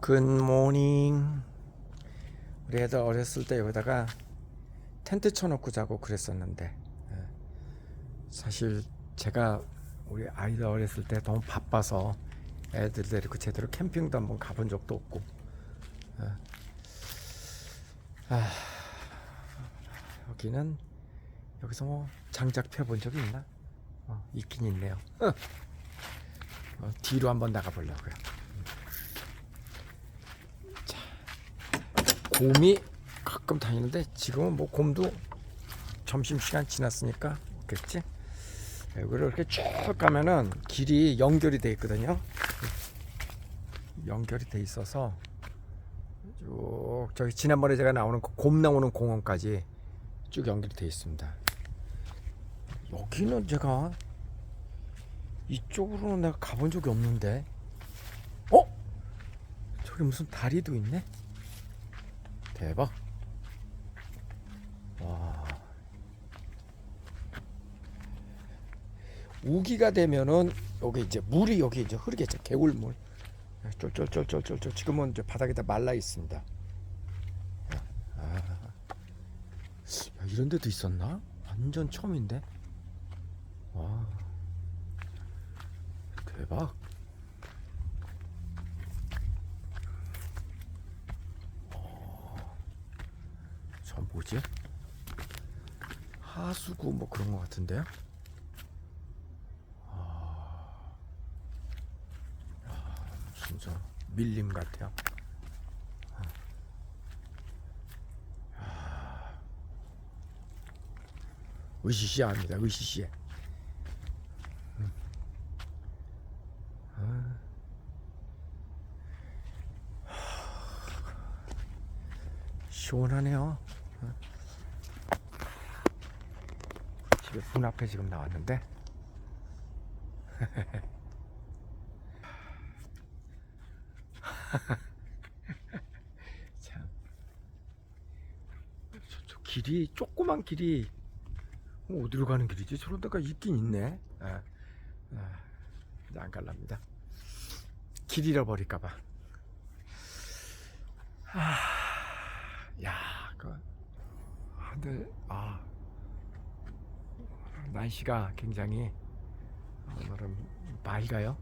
굿모닝. 우리 애들 어렸을 때 여기다가 텐트 쳐놓고 자고 그랬었는데, 사실 제가 우리 아이들 어렸을 때 너무 바빠서 애들 데리고 제대로 캠핑도 한번 가본 적도 없고, 여기는 여기서 뭐 장작 펴본 적이 있나? 있긴 있네요. 뒤로 한번 나가보려고요. 곰이 가끔 다니는데 지금은 뭐 곰도 점심시간 지났으니까 없겠지. 여기를 이렇게 쭉 가면은 길이 연결이 돼 있거든요. 연결이 돼 있어서 쭉 저기 지난번에 제가 나오는 곰 나오는 공원까지 쭉 연결이 돼 있습니다. 여기는 제가 이쪽으로는 내가 가본 적이 없는데, 저기 무슨 다리도 있네. 대박. 와. 우기가 되면은 여기 이제 물이 여기 이제 흐르겠죠. 개울물. 쫄쫄쫄쫄쫄쫄. 지금은 이제 바닥에다 말라 있습니다. 야, 이런 데도 있었나? 완전 처음인데. 와. 대박. 저 뭐지? 하수구 뭐 그런 것 같은데요? 진짜 밀림 같아요. 으시시합니다. 으시시해. 시원하네요. 집에 문 앞에 지금 나왔는데 참, 저 길이 조그만 길이 어디로 가는 길이지? 저런 데가 있긴 있네. 이제 안 갈랍니다. 길 잃어버릴까봐. 야, 근데 날씨가 굉장히 오늘은 맑아요.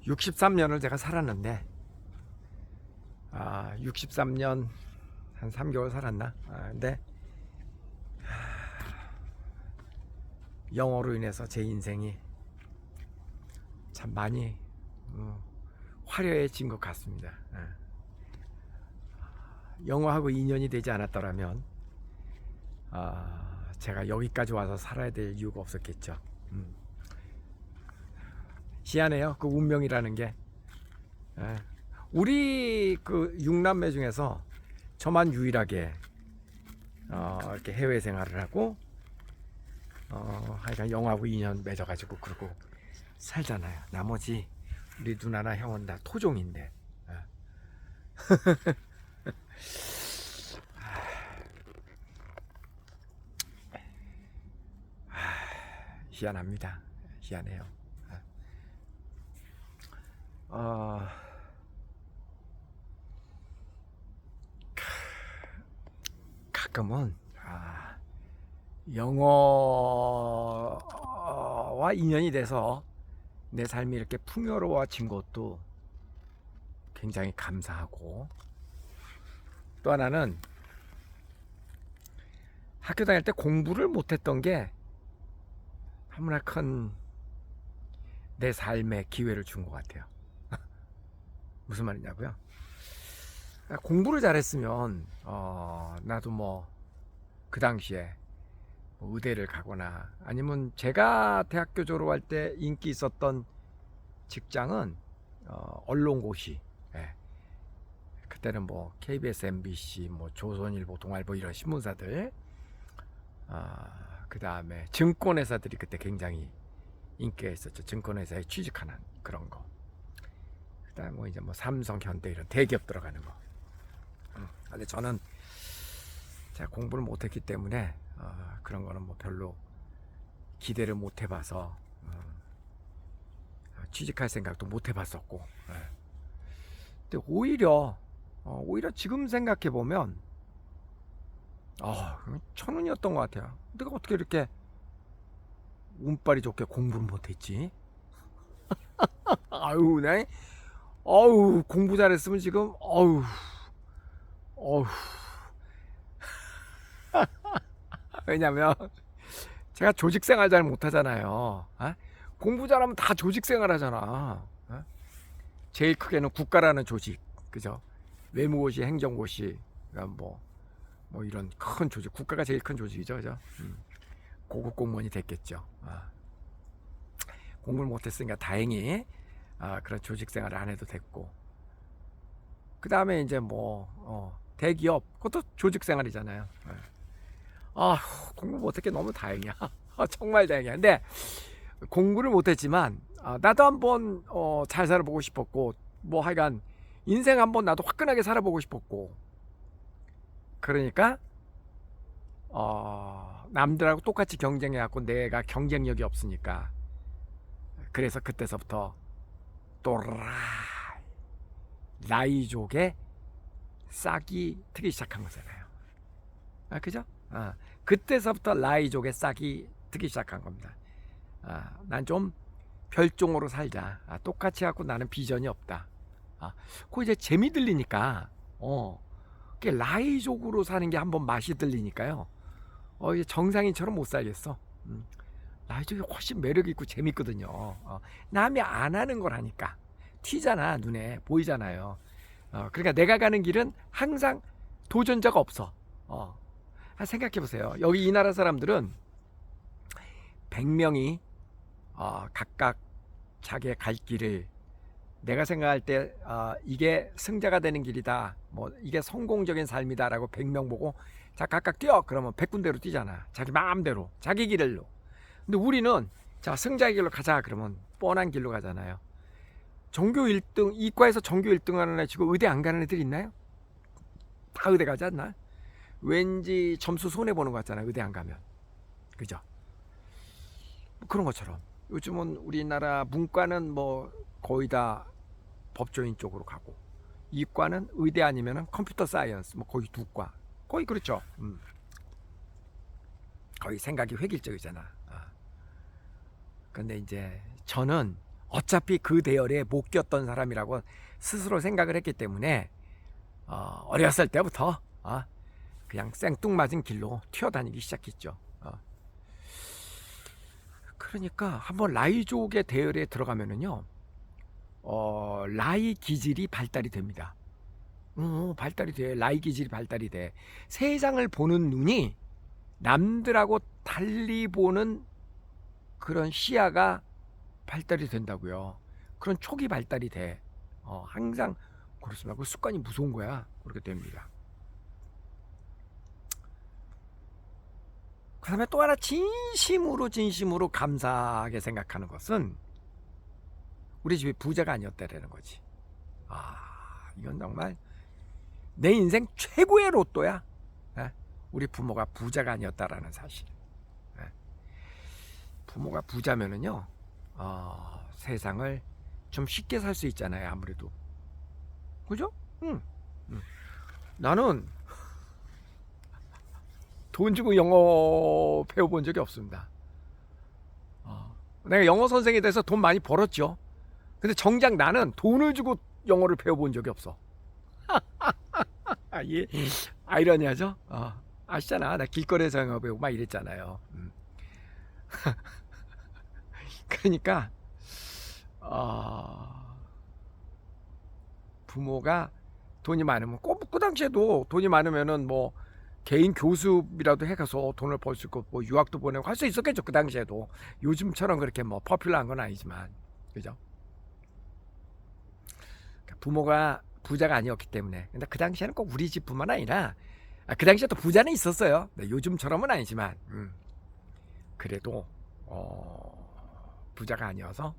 63년을 제가 살았는데, 63년 한 3개월 살았나? 근데 영어로 인해서 제 인생이 참 많이 화려해진 것 같습니다. 영어하고 인연이 되지 않았더라면 제가 여기까지 와서 살아야 될 이유가 없었겠죠. 희한해요. 그 운명이라는 게. 우리 그 6남매 중에서 저만 유일하게 이렇게 해외 생활을 하고 하여간 영화하고 인연 맺어가지고 그러고 살잖아요. 나머지 우리 누나나 형은 다 토종인데. 희한합니다. 희한해요. 가끔은 영어와 인연이 돼서 내 삶이 이렇게 풍요로워진 것도 굉장히 감사하고, 또 하나는 학교 다닐 때 공부를 못했던 게 너무나 큰 내 삶의 기회를 준 것 같아요. 무슨 말이냐고요? 공부를 잘했으면 나도 뭐 그 당시에 뭐 의대를 가거나, 아니면 제가 대학교 졸업할 때 인기 있었던 직장은 언론고시. 그때는 뭐 KBS, MBC, 뭐 조선일보, 동아일보 이런 신문사들, 그 다음에 증권회사들이 그때 굉장히 인기가 있었죠. 증권회사에 취직하는 그런 거. 그 다음에 뭐 이제 뭐 삼성, 현대 이런 대기업 들어가는 거. 근데 저는 제가 공부를 못했기 때문에 그런 거는 뭐 별로 기대를 못 해봐서 취직할 생각도 못 해봤었고. 근데 오히려 지금 생각해 보면 천운이었던 것 같아요. 내가 어떻게 이렇게 운빨이 좋게 공부를 못했지? 아유, 네. 공부 잘했으면 지금, 어우. 왜냐면, 제가 조직 생활 잘 못하잖아요. 공부 잘하면 다 조직 생활 하잖아. 제일 크게는 국가라는 조직, 그죠? 외무고시, 행정고시, 뭐 이런 큰 조직, 국가가 제일 큰 조직이죠, 그죠? 고급 공무원이 됐겠죠. 공부를 못했으니까 다행히 그런 조직 생활을 안 해도 됐고, 그 다음에 이제 대기업, 그것도 조직 생활이잖아요. 공부 못했게 너무 다행이야. 정말 다행이야. 근데 공부를 못했지만 나도 한번 잘 살아보고 싶었고, 하여간 인생 한번 나도 화끈하게 살아보고 싶었고, 그러니까 남들하고 똑같이 경쟁해갖고 내가 경쟁력이 없으니까, 그래서 그때서부터 또 라이족에 싹이 트기 시작한 거잖아요. 그죠? 그때서부터 라이족에 싹이 트기 시작한 겁니다. 난 좀 별종으로 살자. 똑같이 갖고 나는 비전이 없다. 그 이제 재미 들리니까 라이족으로 사는 게 한번 맛이 들리니까요. 이제 정상인처럼 못 살겠어. 라이족이 훨씬 매력 있고 재밌거든요. 남이 안 하는 걸 하니까 튀잖아, 눈에 보이잖아요. 그러니까 내가 가는 길은 항상 도전자가 없어. 생각해 보세요. 여기 이 나라 사람들은 100명이 각각 자기의 갈 길을, 내가 생각할 때 이게 승자가 되는 길이다, 이게 성공적인 삶이다라고 100명 보고 자 각각 뛰어 그러면 100군데로 뛰잖아. 자기 마음대로 자기 길로. 근데 우리는 자 승자의 길로 가자 그러면 뻔한 길로 가잖아요. 전교 1등, 이과에서 전교 1등 하는 애 지금 의대 안 가는 애들 있나요? 다 의대 가지 않나? 왠지 점수 손해보는 것 같잖아요, 의대 안 가면. 그죠? 그런 것처럼 요즘은 우리나라 문과는 거의 다 법조인 쪽으로 가고, 이과는 의대 아니면은 컴퓨터 사이언스, 거의 두 과, 거의 그렇죠. 거의 생각이 획일적이잖아. 근데 이제 저는 어차피 그 대열에 못 꼈던 사람이라고 스스로 생각을 했기 때문에 어렸을 때부터 그냥 생뚱맞은 길로 튀어다니기 시작했죠. 그러니까 한번 라이족의 대열에 들어가면은요, 라이 기질이 발달이 됩니다. 발달이 돼. 라이 기질이 발달이 돼. 세상을 보는 눈이 남들하고 달리 보는 그런 시야가 발달이 된다고요. 그런 촉이 발달이 돼. 항상 그렇습니다. 그 습관이 무서운 거야. 그렇게 됩니다. 그 다음에 또 하나 진심으로 감사하게 생각하는 것은 우리 집이 부자가 아니었다라는 거지. 이건 정말 내 인생 최고의 로또야. 우리 부모가 부자가 아니었다라는 사실. 부모가 부자면은요, 세상을 좀 쉽게 살 수 있잖아요, 아무래도. 그죠? 나는 돈 주고 영어 배워본 적이 없습니다. 내가 영어 선생에 대해서 돈 많이 벌었죠. 근데 정작 나는 돈을 주고 영어를 배워본 적이 없어. 예, 아이러니하죠? 아시잖아. 나 길거리에서 영어 배우고 막 이랬잖아요. 그러니까 부모가 돈이 많으면 그 당시에도 돈이 많으면은 개인 교습이라도 해가서 돈을 벌 수 있고 유학도 보내고 할 수 있었겠죠. 그 당시에도 요즘처럼 그렇게 퍼퓰러한 건 아니지만, 그죠? 부모가 부자가 아니었기 때문에. 근데 그 당시에는 꼭 우리 집뿐만 아니라 그 당시에도 부자는 있었어요. 요즘처럼은 아니지만 그래도 부자가 아니어서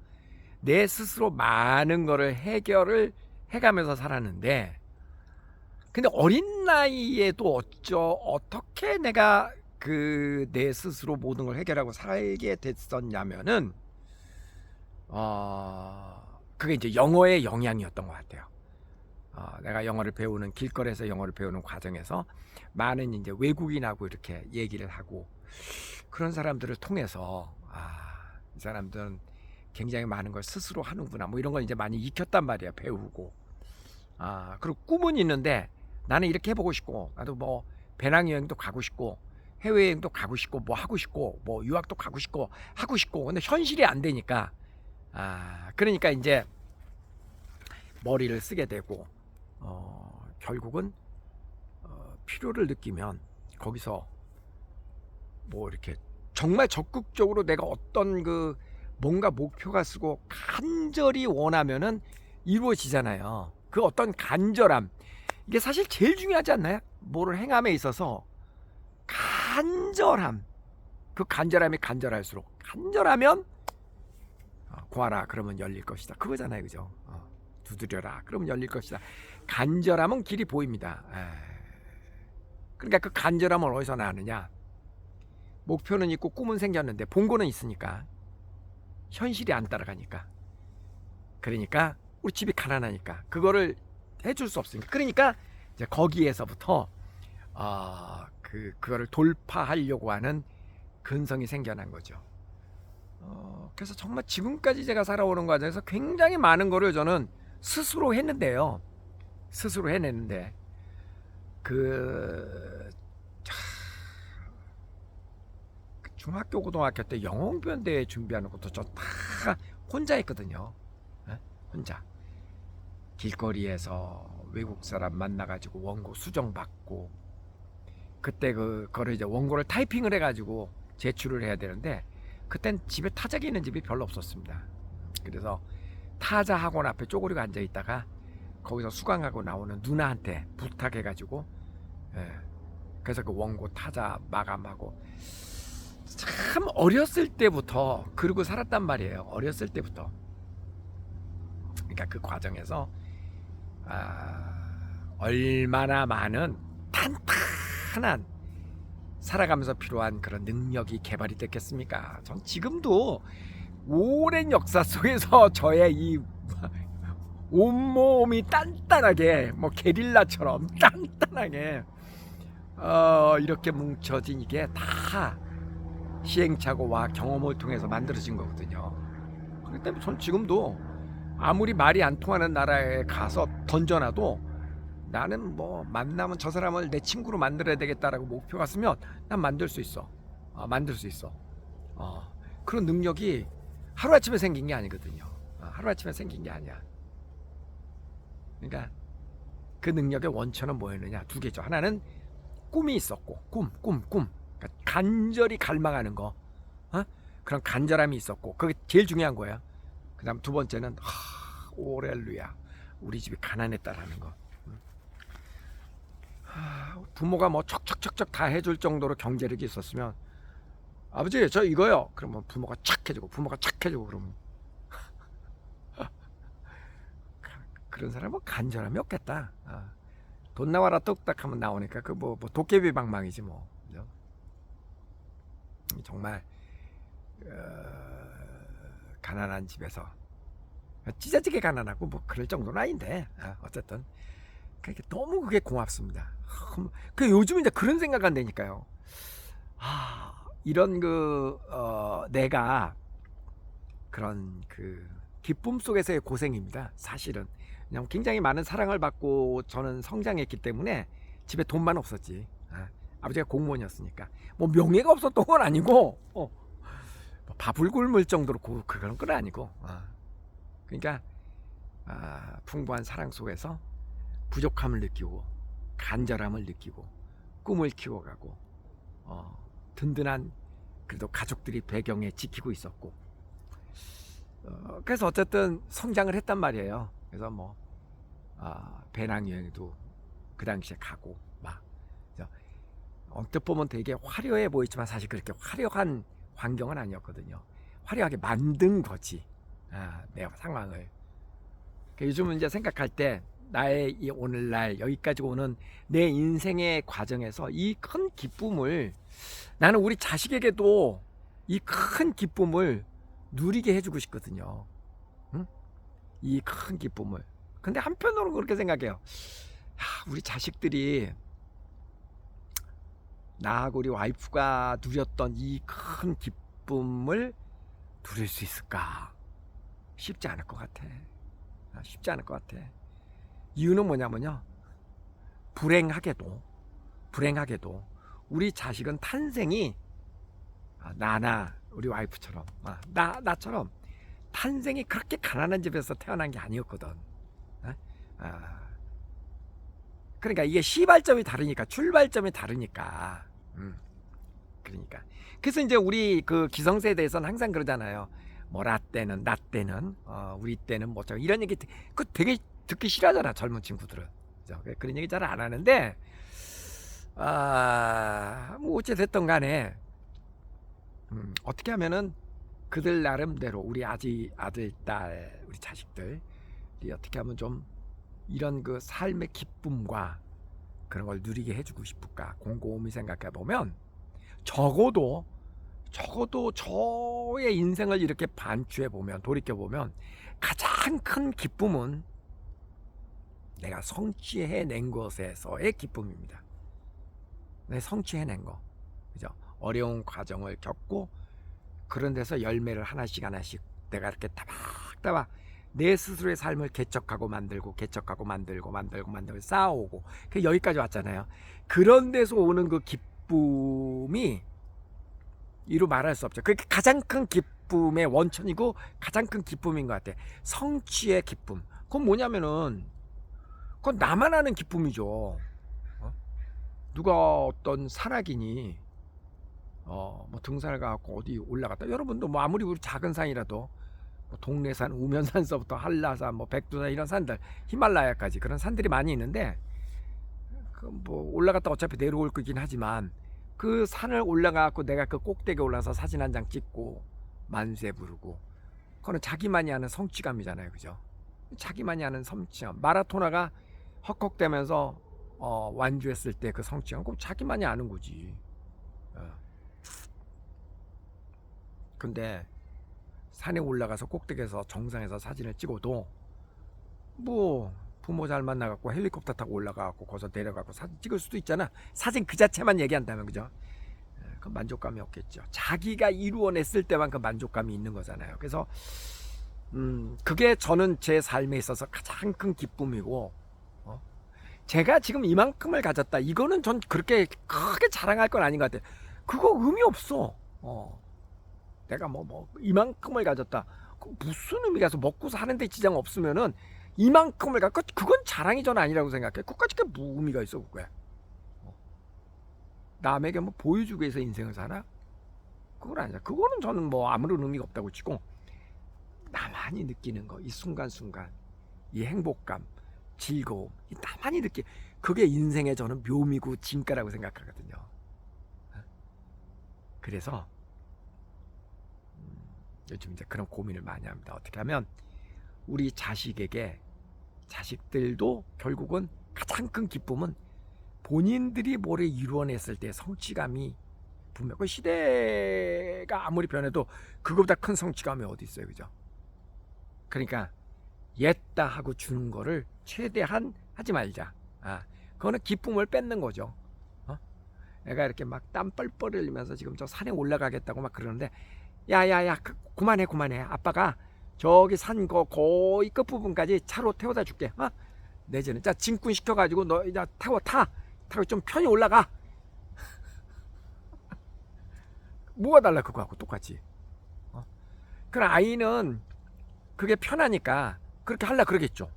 내 스스로 많은 거를 해결을 해가면서 살았는데, 근데 어린 나이에도 어떻게 내가 내 스스로 모든 걸 해결하고 살게 됐었냐면은 그게 이제 영어의 영향이었던 것 같아요. 내가 영어를 배우는 길거리에서 영어를 배우는 과정에서 많은 이제 외국인하고 이렇게 얘기를 하고 그런 사람들을 통해서 이 사람들은 굉장히 많은 걸 스스로 하는구나 뭐 이런 걸 이제 많이 익혔단 말이야. 배우고 그리고 꿈은 있는데 나는 이렇게 해보고 싶고 나도 뭐 배낭여행도 가고 싶고 해외여행도 가고 싶고 뭐 하고 싶고 뭐 유학도 가고 싶고 하고 싶고 근데 현실이 안 되니까 그러니까 이제 머리를 쓰게 되고 결국은 필요를 느끼면 거기서 뭐 이렇게 정말 적극적으로 내가 어떤 뭔가 목표가 쓰고 간절히 원하면은 이루어지잖아요. 그 어떤 간절함 이게 사실 제일 중요하지 않나요? 뭐를 행함에 있어서 간절함 그 간절함이 간절할수록 간절하면 구하라 그러면 열릴 것이다 그거잖아요. 그죠? 두드려라 그러면 열릴 것이다. 간절함은 길이 보입니다. 그러니까 그 간절함을 어디서 나느냐. 목표는 있고 꿈은 생겼는데 본고는 있으니까 현실이 안 따라가니까 그러니까 우리 집이 가난하니까 그거를 해줄 수 없으니까 그러니까 이제 거기에서부터 그거를 돌파하려고 하는 근성이 생겨난 거죠. 그래서 정말 지금까지 제가 살아오는 과정에서 굉장히 많은 거를 저는 스스로 했는데요. 스스로 해냈는데 중학교 고등학교 때 영어변대 준비하는 것도 저 다 혼자 했거든요. 혼자 길거리에서 외국 사람 만나가지고 원고 수정받고 그때 그거를 이제 원고를 타이핑을 해가지고 제출을 해야 되는데 그땐 집에 타자기 있는 집이 별로 없었습니다. 그래서 타자 학원 앞에 쪼그리고 앉아 있다가 거기서 수강하고 나오는 누나한테 부탁해가지고 그래서 그 원고 타자 마감하고 참 어렸을 때부터 그러고 살았단 말이에요. 어렸을 때부터. 그러니까 그 과정에서 얼마나 많은 탄탄한 살아가면서 필요한 그런 능력이 개발이 됐겠습니까? 전 지금도 오랜 역사 속에서 저의 이 온몸이 단단하게 뭐 게릴라처럼 단단하게 이렇게 뭉쳐진 이게 다 시행착오와 경험을 통해서 만들어진 거거든요. 그렇기 때문에 전 지금도 아무리 말이 안 통하는 나라에 가서 던져놔도 나는 뭐 만나면 저 사람을 내 친구로 만들어야 되겠다라고 목표가 있으면 난 만들 수 있어. 만들 수 있어. 그런 능력이 하루아침에 생긴 게 아니거든요. 하루아침에 생긴 게 아니야. 그러니까 그 능력의 원천은 뭐였느냐? 두 개죠. 하나는 꿈이 있었고 꿈. 그러니까 간절히 갈망하는 거. 그런 간절함이 있었고 그게 제일 중요한 거야. 그 다음 두 번째는 오렐루야 우리 집이 가난했다라는 거. 부모가 뭐 척척척척 다 해줄 정도로 경제력이 있었으면 아버지 저 이거요 그러면 부모가 착 해주고 그러면 그런 사람은 간절함이 없겠다. 돈 나와라 뚝딱 하면 나오니까 그 뭐 도깨비 방망이지 뭐. 그죠? 정말 가난한 집에서 찢어지게 가난하고 뭐 그럴 정도는 아닌데 어쨌든 너무 그게 고맙습니다. 그 요즘 이제 그런 생각 안 되니까요. 이런 내가 그런 기쁨 속에서의 고생입니다. 사실은 그냥 굉장히 많은 사랑을 받고 저는 성장했기 때문에 집에 돈만 없었지. 아버지가 공무원이었으니까 뭐 명예가 없었던 건 아니고 밥을 굶을 정도로 그런 건 아니고 그러니까 풍부한 사랑 속에서 부족함을 느끼고 간절함을 느끼고 꿈을 키워가고 든든한 그래도 가족들이 배경에 지키고 있었고 그래서 어쨌든 성장을 했단 말이에요. 그래서 뭐 배낭여행도 그 당시에 가고 막 언뜻 보면 되게 화려해 보이지만 사실 그렇게 화려한 환경은 아니었거든요. 화려하게 만든 거지 내 상황을. 요즘은 이제 생각할 때 나의 이 오늘날 여기까지 오는 내 인생의 과정에서 이 큰 기쁨을 나는 우리 자식에게도 이 큰 기쁨을 누리게 해주고 싶거든요. 응? 이 큰 기쁨을. 근데 한편으로 그렇게 생각해요. 우리 자식들이 나하고 우리 와이프가 누렸던 이 큰 기쁨을 누릴 수 있을까? 쉽지 않을 것 같아. 쉽지 않을 것 같아. 이유는 뭐냐면요. 불행하게도 우리 자식은 탄생이 나나 우리 와이프처럼 나처럼 탄생이 그렇게 가난한 집에서 태어난 게 아니었거든. 그러니까 이게 시발점이 다르니까, 출발점이 다르니까. 그러니까 그래서 이제 우리 그 기성세대에서는 항상 그러잖아요. 뭐 라떼는 나 때는 우리 때는 뭐 이런 얘기 그 되게 듣기 싫어하잖아, 젊은 친구들은. 그죠? 그런 얘기 잘 안 하는데 뭐 어찌 됐든 간에 어떻게 하면은 그들 나름대로 우리 아들, 딸, 우리 자식들이 어떻게 하면 좀 이런 그 삶의 기쁨과 그런 걸 누리게 해주고 싶을까 곰곰이 생각해 보면 적어도 저의 인생을 이렇게 반추해 보면, 돌이켜 보면 가장 큰 기쁨은 내가 성취해낸 것에서의 기쁨입니다. 내 성취해낸 거, 그죠? 어려운 과정을 겪고 그런 데서 열매를 하나씩 내가 이렇게 따박따박 내 스스로의 삶을 개척하고 만들고 쌓아오고 여기까지 왔잖아요. 그런 데서 오는 그 기쁨이 이루 말할 수 없죠. 그게 가장 큰 기쁨의 원천이고 가장 큰 기쁨인 것 같아. 성취의 기쁨. 그건 뭐냐면은 그건 나만 아는 기쁨이죠. 누가 어떤 산악인이 뭐 등산을 가고 어디 올라갔다. 여러분도 뭐 아무리 우리 작은 산이라도 뭐 동래산, 우면산서부터 한라산, 뭐 백두산 이런 산들, 히말라야까지 그런 산들이 많이 있는데 그 뭐 올라갔다 어차피 내려올 거긴 하지만 그 산을 올라가고 내가 그 꼭대기에 올라서 사진 한 장 찍고 만세 부르고 그거는 자기만이 아는 성취감이잖아요, 그죠? 자기만이 아는 성취감. 마라토나가 헉헉대면서 완주했을 때 그 성취감, 그럼 자기만이 아는 거지. 근데 산에 올라가서 꼭대기에서 정상에서 사진을 찍어도 뭐 부모 잘 만나갖고 헬리콥터 타고 올라가갖고 거기서 내려가고 사진 찍을 수도 있잖아. 사진 그 자체만 얘기한다면, 그죠? 그 만족감이 없겠죠. 자기가 이루어냈을 때만 그 만족감이 있는 거잖아요. 그래서 그게 저는 제 삶에 있어서 가장 큰 기쁨이고, 제가 지금 이만큼을 가졌다, 이거는 전 그렇게 크게 자랑할 건 아닌 것 같아요. 그거 의미 없어. 내가 뭐 이만큼을 가졌다, 무슨 의미가 있어? 먹고 사는데 지장 없으면은 이만큼을 갖고 그건 자랑이 전 아니라고 생각해. 그까짓 게 뭐 의미가 있어 그게? 남에게 뭐 보여주기 위해서 인생을 살아? 그건 아니야. 그거는 저는 뭐 아무런 의미가 없다고 치고, 나만이 느끼는 거, 이 순간순간, 이 행복감, 즐거움, 이 나만이 그게 인생의 저는 묘미고 진가라고 생각하거든요. 그래서 요즘 이제 그런 고민을 많이 합니다. 어떻게 하면 우리 자식들도 결국은 가장 큰 기쁨은 본인들이 뭐를 이루어냈을 때 성취감이, 분명 그 시대가 아무리 변해도 그거보다 큰 성취감이 어디 있어요, 그죠? 그러니까 옛다 하고 주는 거를 최대한 하지 말자. 그거는 기쁨을 뺏는 거죠. 내가 이렇게 막 땀 뻘뻘 흘리면서 지금 저 산에 올라가겠다고 막 그러는데, 야야야 그만해. 아빠가 저기 산 거 거의 끝부분까지 차로 태워다 줄게. 내지는 자 짐꾼 시켜가지고 너 이제 타고 좀 편히 올라가. 뭐가 달라 그거하고 똑같이. 그럼 아이는 그게 편하니까 그렇게 하려 그러겠죠.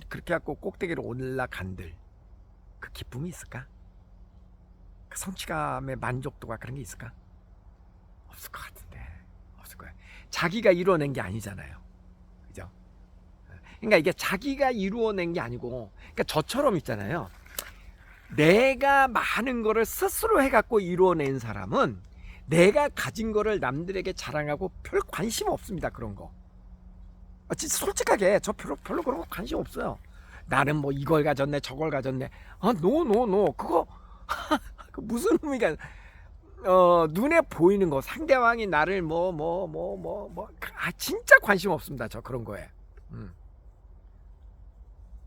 그렇게 갖고 꼭대기로 올라간들 그 기쁨이 있을까? 그 성취감의 만족도가 그런 게 있을까? 없을 것 같은데. 없을 거야. 자기가 이루어낸 게 아니잖아요, 그죠? 그러니까 이게 자기가 이루어낸 게 아니고, 그러니까 저처럼 있잖아요. 내가 많은 거를 스스로 해갖고 이루어낸 사람은 내가 가진 거를 남들에게 자랑하고 별 관심 없습니다. 그런 거. 진짜 솔직하게 저 별로 그런 거 관심 없어요. 나는 뭐 이걸 가졌네 저걸 가졌네. 노 그거 그 무슨 의미가 눈에 보이는 거 상대방이 나를 진짜 관심 없습니다. 저 그런 거에.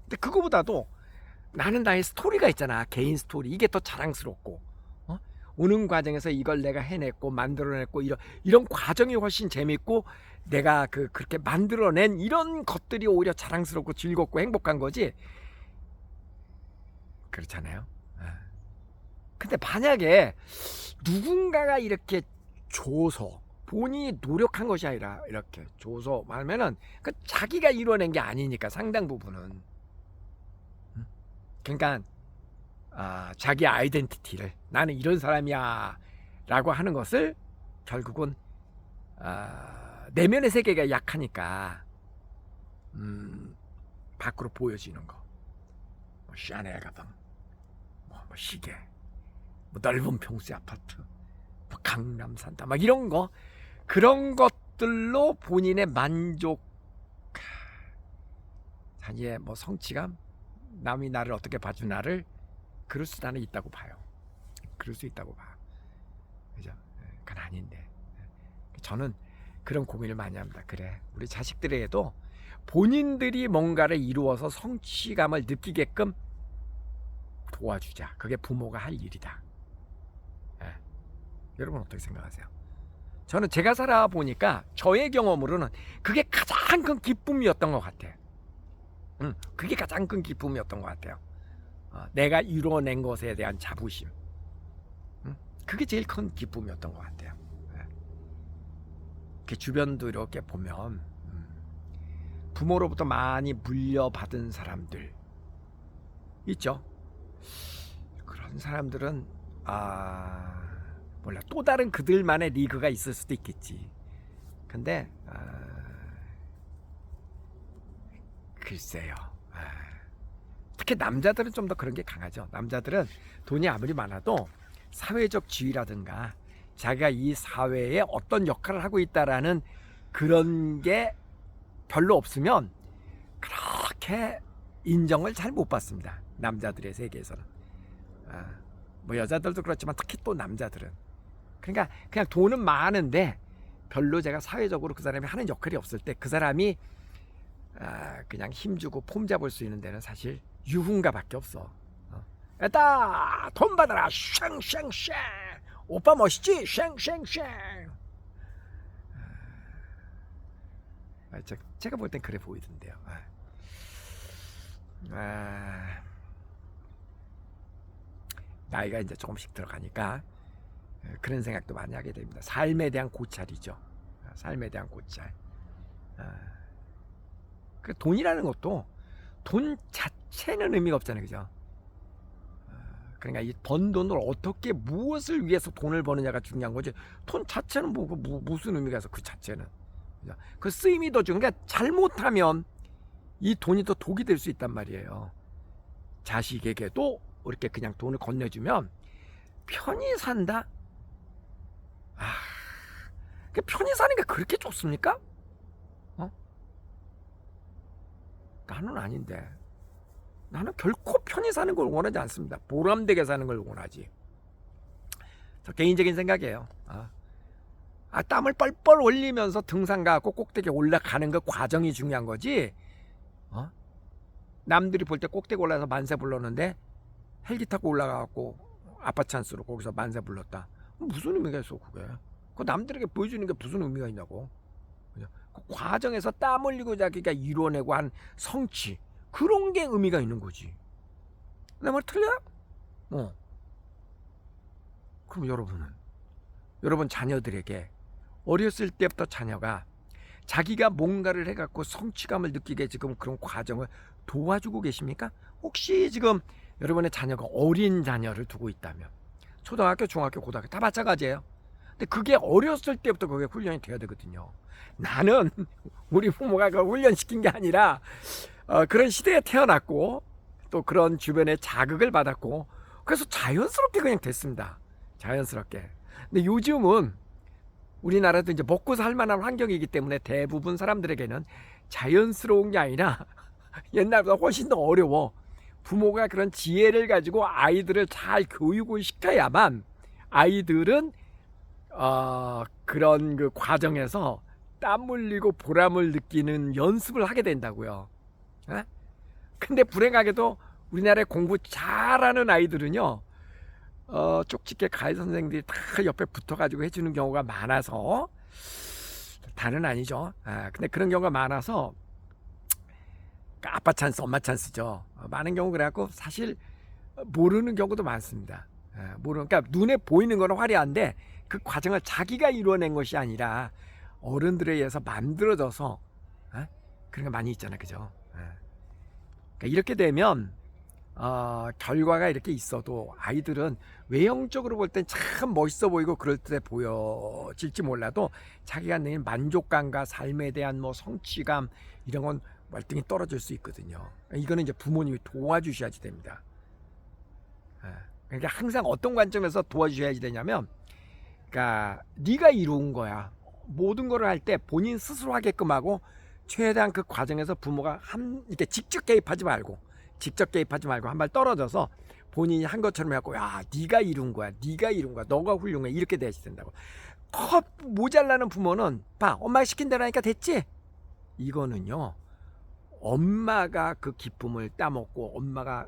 근데 그거보다도 나는 나의 스토리가 있잖아. 개인 스토리. 이게 더 자랑스럽고 오는 과정에서 이걸 내가 해냈고 만들어냈고 이런 과정이 훨씬 재밌고 내가 그렇게 만들어낸 이런 것들이 오히려 자랑스럽고 즐겁고 행복한 거지. 그렇잖아요. 근데 만약에 누군가가 이렇게 줘서 본인이 노력한 것이 아니라 이렇게 줘서 말하면은 그 자기가 이뤄낸 게 아니니까 상당 부분은. 그러니까 자기 아이덴티티를 나는 이런 사람이야 라고 하는 것을 결국은 내면의 세계가 약하니까 밖으로 보여지는 거. 뭐 샤넬 가방, 뭐 시계, 뭐 넓은 평수의 아파트, 뭐 강남 산다 막 이런 거. 그런 것들로 본인의 만족, 자기의 뭐 성취감, 남이 나를 어떻게 봐주나를 그럴 수 나는 있다고 봐요. 그럴 수 있다고 봐. 그죠? 그건 아닌데. 저는 그런 고민을 많이 합니다. 그래, 우리 자식들에게도 본인들이 뭔가를 이루어서 성취감을 느끼게끔 도와주자. 그게 부모가 할 일이다. 여러분 어떻게 생각하세요? 저는 제가 살아보니까 저의 경험으로는 그게 가장 큰 기쁨이었던 것 같아요. 그게 가장 큰 기쁨이었던 것 같아요. 내가 이뤄낸 것에 대한 자부심. 그게 제일 큰 기쁨이었던 것 같아요. 주변도 이렇게 보면 부모로부터 많이 물려받은 사람들 있죠. 그런 사람들은 몰라, 또 다른 그들만의 리그가 있을 수도 있겠지. 근데 글쎄요. 특히 남자들은 좀 더 그런 게 강하죠. 남자들은 돈이 아무리 많아도 사회적 지위라든가 자기가 이 사회에 어떤 역할을 하고 있다라는 그런 게 별로 없으면 그렇게 인정을 잘 못 받습니다. 남자들의 세계에서는. 뭐 여자들도 그렇지만 특히 또 남자들은. 그러니까 그냥 돈은 많은데 별로 제가 사회적으로 그 사람이 하는 역할이 없을 때 그 사람이 그냥 힘주고 폼 잡을 수 있는 데는 사실 유흥가밖에 없어. 에따 돈 받아라 샹샹샹 오빠 멋있지 샹샹샹. 제가 볼 땐 그래 보이던데요. 나이가 이제 조금씩 들어가니까 그런 생각도 많이 하게 됩니다. 삶에 대한 고찰이죠. 삶에 대한 고찰. 그 돈이라는 것도 돈 자체는 의미가 없잖아요, 그죠? 그러니까 이 번 돈을 어떻게 무엇을 위해서 돈을 버느냐가 중요한 거지. 돈 자체는 무슨 의미가 있어? 그 자체는 그죠? 그 쓰임이 더 중요한. 그러니까 잘못하면 이 돈이 더 독이 될 수 있단 말이에요. 자식에게도 이렇게 그냥 돈을 건네주면 편히 산다. 편히 사는 게 그렇게 좋습니까? 나는 아닌데. 나는 결코 편히 사는 걸 원하지 않습니다. 보람되게 사는 걸 원하지. 저 개인적인 생각이에요. 땀을 뻘뻘 흘리면서 등산 가고 꼭대기에 올라가는 그 과정이 중요한 거지. 남들이 볼 때 꼭대기 올라가서 만세 불렀는데 헬기 타고 올라가고 아빠 찬스로 거기서 만세 불렀다. 무슨 의미가 있어 그게? 그 남들에게 보여주는 게 무슨 의미가 있냐고. 그 과정에서 땀 흘리고 자기가 이뤄내고 한 성취, 그런 게 의미가 있는 거지. 내 말 틀려? 그럼 여러분 자녀들에게 어렸을 때부터 자녀가 자기가 뭔가를 해갖고 성취감을 느끼게 지금 그런 과정을 도와주고 계십니까? 혹시 지금 여러분의 자녀가 어린 자녀를 두고 있다면 초등학교, 중학교, 고등학교 다 마찬가지예요. 근데 그게 어렸을 때부터 그게 훈련이 돼야 되거든요. 나는 우리 부모가 그 훈련시킨 게 아니라 그런 시대에 태어났고 또 그런 주변의 자극을 받았고 그래서 자연스럽게 그냥 됐습니다. 자연스럽게. 근데 요즘은 우리나라도 이제 먹고 살 만한 환경이기 때문에 대부분 사람들에게는 자연스러운 게 아니라 옛날보다 훨씬 더 어려워. 부모가 그런 지혜를 가지고 아이들을 잘 교육을 시켜야만 아이들은 그런 그 과정에서 땀 흘리고 보람을 느끼는 연습을 하게 된다고요. 에? 근데 불행하게도 우리나라에 공부 잘하는 아이들은요, 쪽집게 가해 선생들이 다 옆에 붙어가지고 해주는 경우가 많아서, 다는 아니죠. 근데 그런 경우가 많아서 아빠 찬스, 엄마 찬스죠. 많은 경우 그래갖고 사실 모르는 경우도 많습니다. 그러니까 눈에 보이는 거는 화려한데 그 과정을 자기가 이루어낸 것이 아니라 어른들에 의해서 만들어져서 그런 거 많이 있잖아요, 그죠? 그러니까 이렇게 되면 결과가 이렇게 있어도 아이들은 외형적으로 볼 땐 참 멋있어 보이고 그럴 때 보여질지 몰라도 자기가 내는 만족감과 삶에 대한 뭐 성취감 이런 건 월등히 떨어질 수 있거든요. 이거는 이제 부모님이 도와주셔야지 됩니다. 그러니까 항상 어떤 관점에서 도와주셔야지 되냐면, 그러니까 네가 이룬 거야. 모든 거를 할 때 본인 스스로 하게끔 하고 최대한 그 과정에서 부모가 이렇게 직접 개입하지 말고 한 발 떨어져서 본인이 한 것처럼 해갖고 야 네가 이룬 거야, 너가 훌륭해 이렇게 돼야 된다고. 모자라는 부모는 봐, 엄마가 시킨 대로 하니까 됐지. 이거는요, 엄마가 그 기쁨을 따먹고 엄마가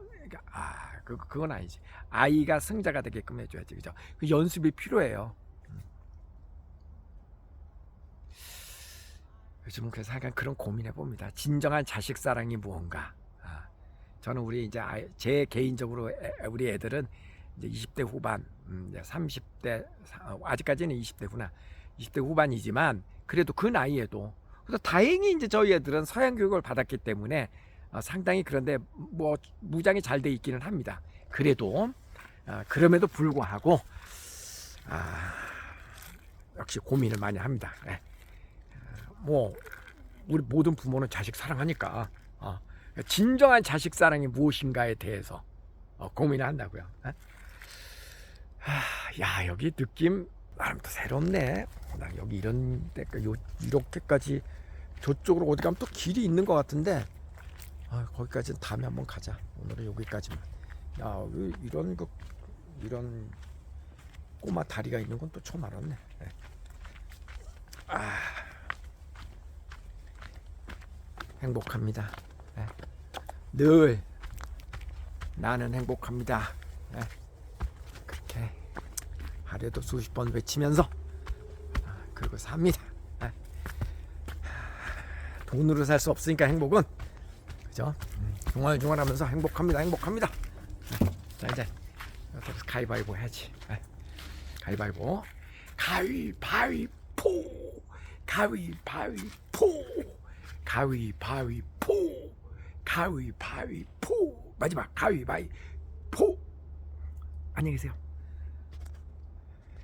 그건 아니지. 아이가 승자가 되게끔 해줘야지, 그죠? 그 연습이 필요해요. 요즘은 그래서 약간 그런 고민해 봅니다. 진정한 자식 사랑이 무언가. 저는 우리 이제 제 개인적으로 우리 애들은 이제 20대 후반, 30대 아직까지는 20대구나. 20대 후반이지만 그래도 그 나이에도, 그래서 다행히 이제 저희 애들은 서양 교육을 받았기 때문에 상당히, 그런데 뭐 무장이 잘 돼 있기는 합니다. 그래도 그럼에도 불구하고 역시 고민을 많이 합니다. 뭐 우리 모든 부모는 자식 사랑하니까 진정한 자식 사랑이 무엇인가에 대해서 고민을 한다고요. 야, 여기 느낌 나름 또 새롭네. 나 여기 이런 데까 이렇게까지 저쪽으로 어디 가면 또 길이 있는 것 같은데 거기까지는 다음에 한번 가자. 오늘은 여기까지만. 야, 이런 꼬마 다리가 있는 건 또 처음 알았네. 행복합니다. 늘 나는 행복합니다. 그렇게 하루에도 수십 번 외치면서 그리고 삽니다. 돈으로 살 수 없으니까 행복은, 그죠? 중얼중얼하면서 행복합니다. 자, 이제 가위바위보 해야지. 가위바위보. 가위바위보. 마지막 가위바위보. 안녕히 계세요.